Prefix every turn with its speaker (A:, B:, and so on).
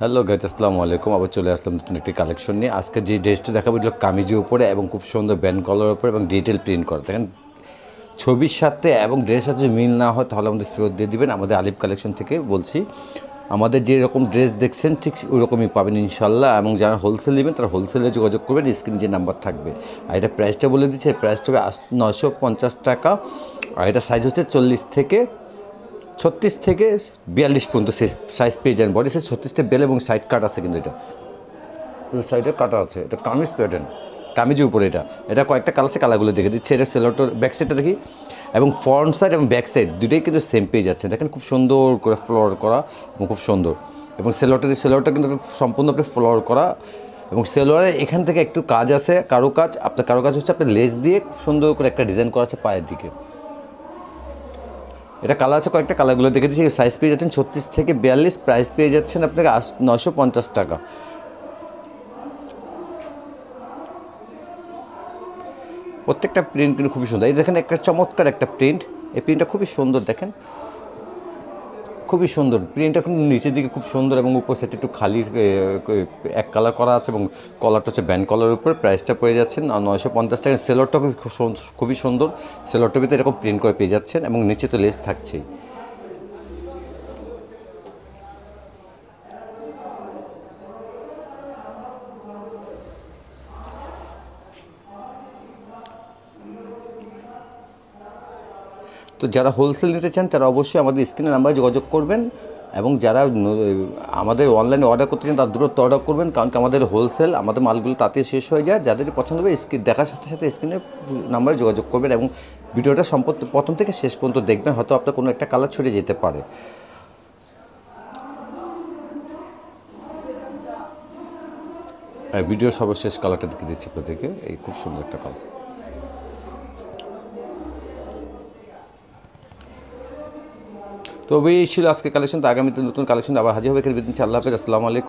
A: Hello guys, আসসালামু আলাইকুম। আবার চলে আসলাম নতুন একটি কালেকশন নিয়ে। আজকে যে ড্রেসটা দেখাবো এগুলো কামিজের উপরে এবং খুব সুন্দর ব্যান্ড কলার উপরে এবং ডিটেল প্রিন্ট করা। দেখেন ছবির সাথে এবং ড্রেসের যদি মিল না হয় তাহলে আমাদের ফেরত দিয়ে দিবেন। আমাদের আলিফ কালেকশন থেকে বলছি, আমাদের যে রকম ড্রেস দেখছেন ঠিক ওই রকমই পাবেন ইনশাল্লাহ। এবং যারা হোলসেল নেবেন তারা হোলসেলে যোগাযোগ করবেন, স্ক্রিনে যে নাম্বার থাকবে। আর এটা প্রাইসটা বলে দিচ্ছে, প্রাইসটা হবে 950 টাকা। আর এটা সাইজ হচ্ছে 36 থেকে 42 পর্যন্ত সাইজ পেয়ে যান। বডি সাইজ 36 থেকে 42 এবং সাইড কাট আছে, কিন্তু এটা সাইডে কাটা আছে। এটা কামিজ প্যাটার্ন, কামিজের উপরে এটা এটা কয়েকটা কালার আছে, কালারগুলো দেখে দিচ্ছে। এটা সেলোটোর ব্যাক সাইডটা দেখি, এবং ফ্রন্ট সাইড এবং ব্যাক সাইড দুটোই কিন্তু সেম পেয়ে যাচ্ছে। দেখেন খুব সুন্দর করে ফ্লোর করা এবং খুব সুন্দর। এবং সেলোয়ারটা কিন্তু সম্পূর্ণ আপনি ফ্লোর করা, এবং সেলোয়ারে এখান থেকে একটু কাজ আছে, কারো কাজ হচ্ছে আপনার লেস দিয়ে খুব সুন্দর করে একটা ডিজাইন করা আছে পায়ের দিকে। এটা কালার আছে কয়েকটা, কালারগুলো দেখে দিচ্ছি। সাইজ পেয়ে যাচ্ছেন 36 থেকে 42, প্রাইস পেয়ে যাচ্ছেন আপনাকে 950 টাকা। প্রত্যেকটা প্রিন্ট কিন্তু খুবই সুন্দর। এই দেখেন একটা চমৎকার একটা প্রিন্ট, এই প্রিন্টটা খুবই সুন্দর। দেখেন খুবই সুন্দর প্রিন্টটা, কিন্তু নিচের দিকে খুব সুন্দর এবং উপর সেটা একটু খালি এক কালার করা আছে, এবং কলারটা হচ্ছে ব্যান্ড কলার উপর। প্রাইসটা পেয়ে যাচ্ছেন 950 টাকা। সেলোয়ারটা খুবই সুন্দর, সেলোয়ারটার ভিতরে এরকম প্রিন্ট করে পেয়ে যাচ্ছেন, এবং নিচে তো লেস থাকছেই। তো যারা হোলসেল নিতে চান তারা অবশ্যই আমাদের স্ক্রিনের নাম্বারে যোগাযোগ করবেন, এবং যারা আমাদের অনলাইনে অর্ডার করতে চান তারা দ্রুত অর্ডার করবেন, কারণ কি আমাদের হোলসেল, আমাদের মালগুলো তাতে শেষ হয়ে যায়। যাদের পছন্দ হবে স্ক্রিন দেখার সাথে সাথে স্ক্রিনের নাম্বারে যোগাযোগ করবেন, এবং ভিডিওটা প্রথম থেকে শেষ পর্যন্ত দেখবেন, হয়তো আপনার কোনো একটা কালার ছুটে যেতে পারে। ভিডিওর সর্বশেষ কালারটা দেখে দিচ্ছি আপনাদেরকে, এই খুব সুন্দর একটা কালার। তো এই ছিল আজকে কালেকশন। তো আগামীতে নতুন কালেকশন আবার হাজির হবে। এখানে বিদিন, আল্লাহ হাফেজ, আসসালামু আলাইকুম।